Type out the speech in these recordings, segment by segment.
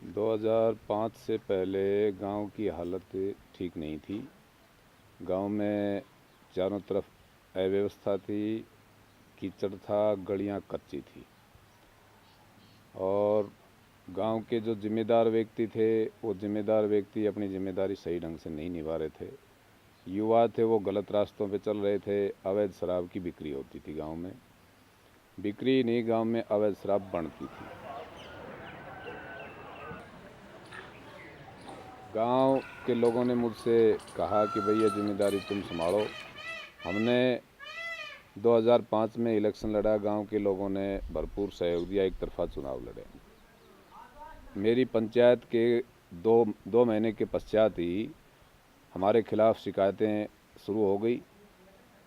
2005 से पहले गांव की हालत ठीक नहीं थी। गांव में चारों तरफ अव्यवस्था थी, कीचड़ था, गलियां कच्ची थी और गांव के जो जिम्मेदार व्यक्ति थे वो जिम्मेदार व्यक्ति अपनी जिम्मेदारी सही ढंग से नहीं निभा रहे थे। युवा थे वो गलत रास्तों पे चल रहे थे। अवैध शराब की बिक्री होती थी गांव में, बिक्री नहीं, गांव में अवैध शराब बनती थी। गांव के लोगों ने मुझसे कहा कि भैया जिम्मेदारी तुम संभालो। हमने 2005 में इलेक्शन लड़ा, गांव के लोगों ने भरपूर सहयोग दिया, एक तरफा चुनाव लड़े। मेरी पंचायत के दो महीने के पश्चात ही हमारे खिलाफ शिकायतें शुरू हो गई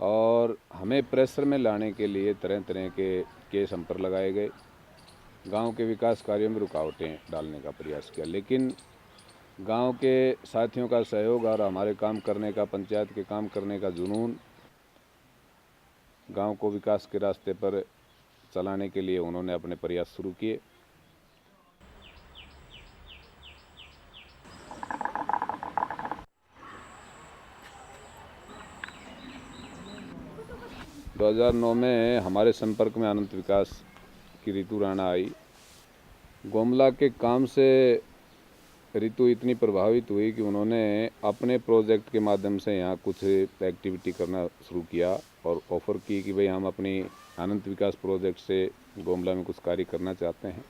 और हमें प्रेशर में लाने के लिए तरह तरह के केस हम पर लगाए गए। गांव के विकास कार्यों में रुकावटें डालने का प्रयास किया, लेकिन गांव के साथियों का सहयोग और हमारे काम करने का, पंचायत के काम करने का जुनून गांव को विकास के रास्ते पर चलाने के लिए उन्होंने अपने प्रयास शुरू किए। दो 2009 में हमारे संपर्क में अनंत विकास की रितु राणा आई। गोमला के काम से रितु इतनी प्रभावित हुई कि उन्होंने अपने प्रोजेक्ट के माध्यम से यहाँ कुछ एक्टिविटी करना शुरू किया और ऑफ़र की कि भाई हम अपनी अनंत विकास प्रोजेक्ट से गोमला में कुछ कार्य करना चाहते हैं।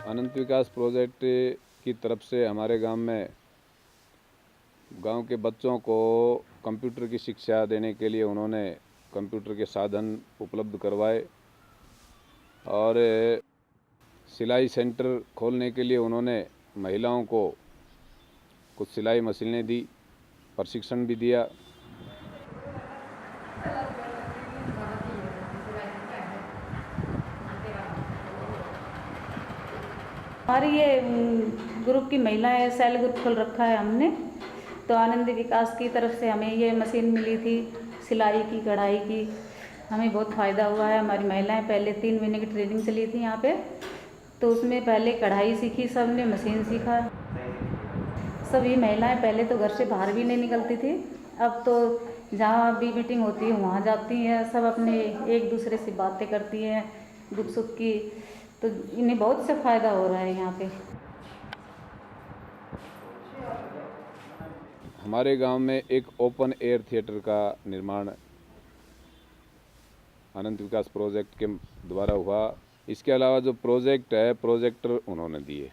अनंत विकास प्रोजेक्ट की तरफ से हमारे गांव में गांव के बच्चों को कंप्यूटर की शिक्षा देने के लिए उन्होंने कंप्यूटर के साधन उपलब्ध करवाए और सिलाई सेंटर खोलने के लिए उन्होंने महिलाओं को कुछ सिलाई मशीनें दी, प्रशिक्षण भी दिया। हमारी ये ग्रुप की महिलाएं सेल ग्रुप खोल रखा है हमने, तो आनंद विकास की तरफ से हमें ये मशीन मिली थी सिलाई की, कढ़ाई की। हमें बहुत फ़ायदा हुआ है। हमारी महिलाएं पहले 3 महीने की ट्रेनिंग चली थी यहाँ पे, तो उसमें पहले कढ़ाई सीखी, सब ने मशीन सीखा। सभी महिलाएं पहले तो घर से बाहर भी नहीं निकलती थी, अब तो जहाँ भी मीटिंग होती है वहाँ जाती हैं, सब अपने एक दूसरे से बातें करती हैं दुख सुख की, तो इन्हें बहुत से फ़ायदा हो रहा है यहाँ पे। हमारे गांव में एक ओपन एयर थिएटर का निर्माण अनंत विकास प्रोजेक्ट के द्वारा हुआ। इसके अलावा जो प्रोजेक्ट है, प्रोजेक्टर उन्होंने दिए।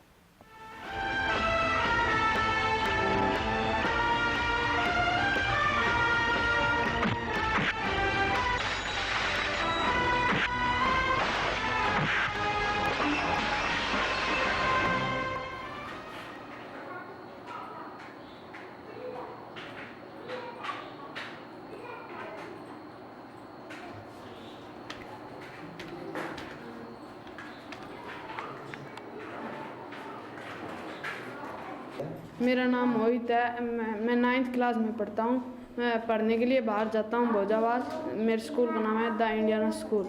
मेरा नाम मोहित है। मैं 9th क्लास में पढ़ता हूँ। मैं पढ़ने के लिए बाहर जाता हूँ भोजावास। मेरे स्कूल का नाम है द इंडियन स्कूल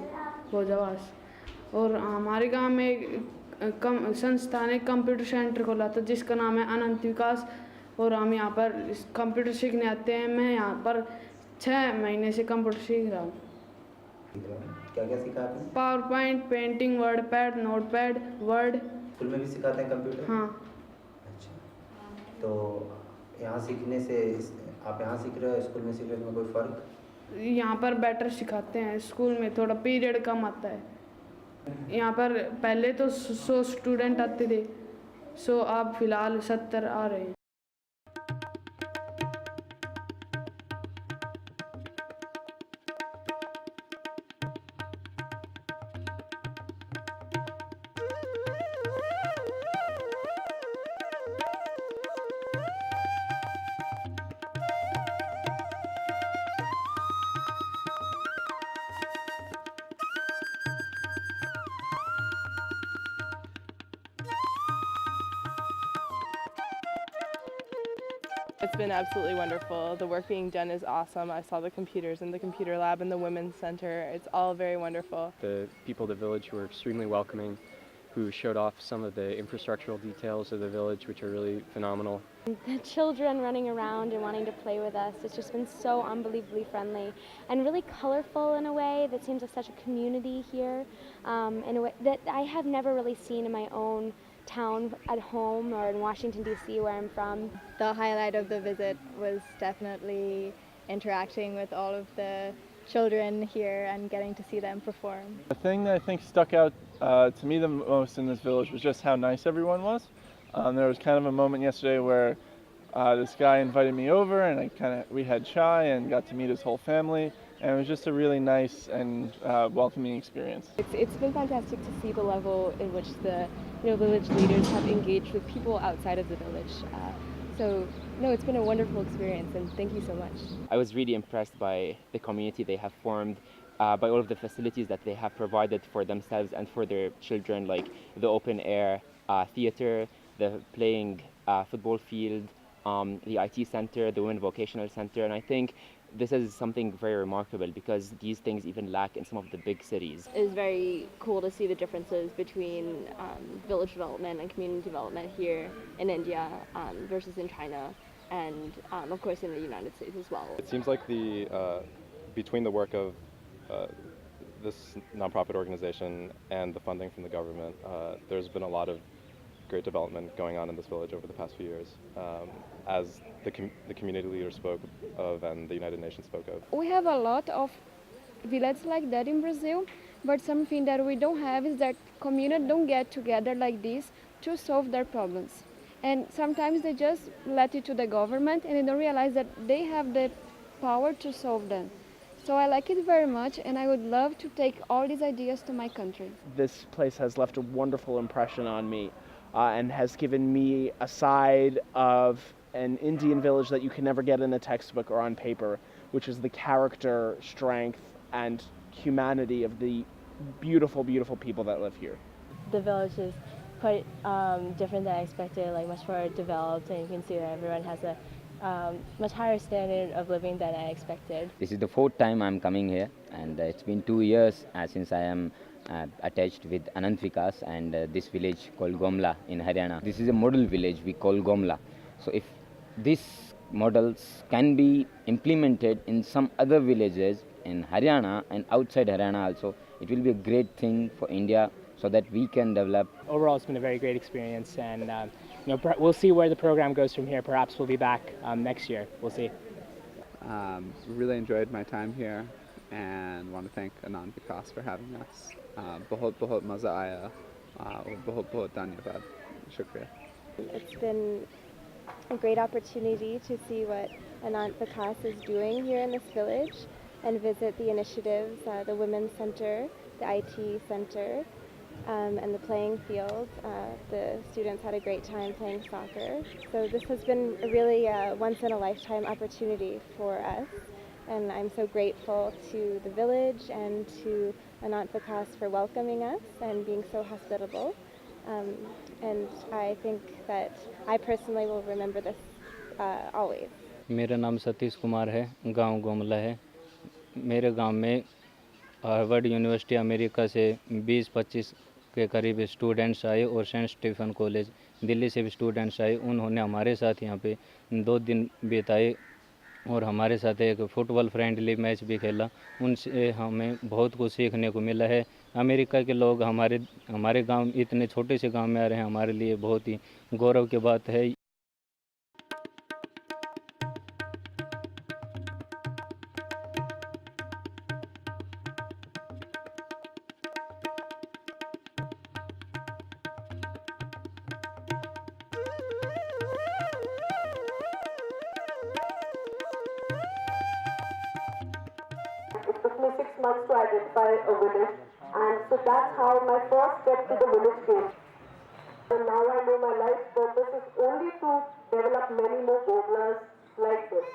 भोजावास। और हमारे गांव में एक संस्था ने कंप्यूटर सेंटर खोला था जिसका नाम है अनंत विकास, और हम यहाँ पर कंप्यूटर सीखने आते हैं। मैं यहाँ पर 6 महीने से कंप्यूटर सीख रहा हूँ। क्या क्या सिखाते हैं? Power point, painting, word pad, note pad, word. School में भी सिखाते हैं कंप्यूटर? हाँ। अच्छा, तो यहाँ सीखने से आप यहाँ सीख रहे हो, स्कूल में सीख रहे हो, इसमें कोई फ़र्क? यहाँ पर बेटर सिखाते हैं, स्कूल में थोड़ा पीरियड कम आता है। यहाँ पर पहले तो 100 स्टूडेंट आते थे, सो अब फ़िलहाल 70 आ रहे हैं। It's been absolutely wonderful. The work being done is awesome. I saw the computers in the computer lab and the women's center. It's all very wonderful. The people of the village were extremely welcoming, who showed off some of the infrastructural details of the village, which are really phenomenal. The children running around and wanting to play with us, it's just been so unbelievably friendly and really colorful in a way that seems like such a community here, in a way that I have never really seen in my own town at home or in Washington, D.C., where I'm from. The highlight of the visit was definitely interacting with all of the children here and getting to see them perform. The thing that I think stuck out to me the most in this village was just how nice everyone was. There was kind of a moment yesterday where this guy invited me over and we had chai and got to meet his whole family, and it was just a really nice and welcoming experience. It's been fantastic to see the level in which the village leaders have engaged with people outside of the village. It's been a wonderful experience, and thank you so much. I was really impressed by the community they have formed, by all of the facilities that they have provided for themselves and for their children, like the open air theater, the playing football field, the IT center, the Women Vocational Center, and I think this is something very remarkable because these things even lack in some of the big cities. It's very cool to see the differences between village development and community development here in India versus in China, and of course in the United States as well. It seems like between the work of this nonprofit organization and the funding from the government, there's been a lot of great development going on in this village over the past few years, as the community leaders spoke of and the United Nations spoke of. We have a lot of villages like that in Brazil, but something that we don't have is that communities don't get together like this to solve their problems. And sometimes they just let it to the government and they don't realize that they have the power to solve them. So I like it very much, and I would love to take all these ideas to my country. This place has left a wonderful impression on me and has given me a side of an Indian village that you can never get in a textbook or on paper, which is the character, strength, and humanity of the beautiful, beautiful people that live here. The village is quite different than I expected, like much more developed, and you can see that everyone has a much higher standard of living than I expected. This is the fourth time I'm coming here, and it's been 2 years since I am attached with Anand Vikas and this village called Gomla in Haryana. This is a model village we call Gomla. So if these models can be implemented in some other villages in Haryana and outside Haryana also, it will be a great thing for India so that we can develop. Overall, it's been a very great experience, and we'll see where the program goes from here. Perhaps we'll be back next year. We'll see. Really enjoyed my time here and want to thank Anand Vikas for having us. बहुत मज़ा आया और बहुत धन्यवाद, शुक्रिया. It's been a great opportunity to see what Anand Vikas is doing here in this village and visit the initiatives, the Women's Center, the IT Center, and the playing field. The students had a great time playing soccer. So this has been a really once-in-a-lifetime opportunity for us. And I'm so grateful to the village and to Anand Vikas for welcoming us and being so hospitable. And I think that I personally will remember this always. मेरा नाम सतीश कुमार है, गांव गोमला है. मेरे गांव में Harvard university America से 20-25 के करीब स्टूडेंट्स आए और सेंट स्टीफन कॉलेज दिल्ली से भी स्टूडेंट्स आए. उन्होंने हमारे साथ यहाँ पे 2 दिन बिताए और हमारे साथ एक फुटबॉल फ्रेंडली मैच भी खेला. उनसे हमें बहुत कुछ सीखने को मिला है. अमेरिका के लोग हमारे गांव, इतने छोटे से गांव में आ रहे हैं, हमारे लिए बहुत ही गौरव की बात है. It took me 6 months to identify a village, and so that's how my first step to the village came. And now I know my life's purpose is only to develop many more Gomlas like this.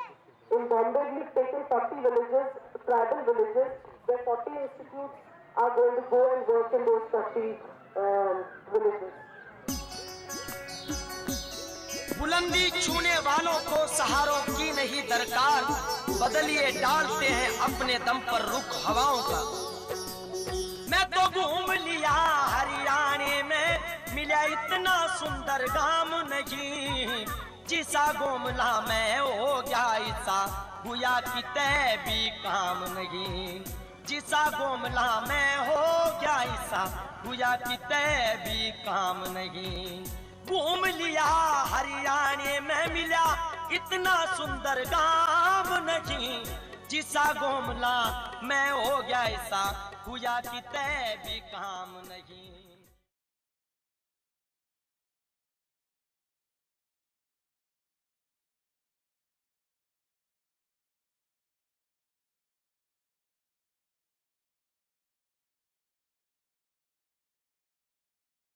In Bombay, we've taken 40 villages, tribal villages, where 40 institutes are going to go and work in those 40 villages. बुलंदी छूने वालों को सहारों की नहीं दरकार, बदलिए डालते हैं अपने दम पर रुख हवाओं का। मैं तो घूम लिया हरियाणे में, मिला इतना सुंदर गांव नहीं, जिसा गोमला में हो गया ऐसा हुआ कि तय भी काम नहीं, जिसा गोमला में हो गया ऐसा हुआ कि तय भी काम नहीं। घूम लिया हरियाणे में, मिला इतना सुंदर गांव नहीं, जिसा गोमला में हो गया ऐसा हुआ कि तय भी काम नहीं।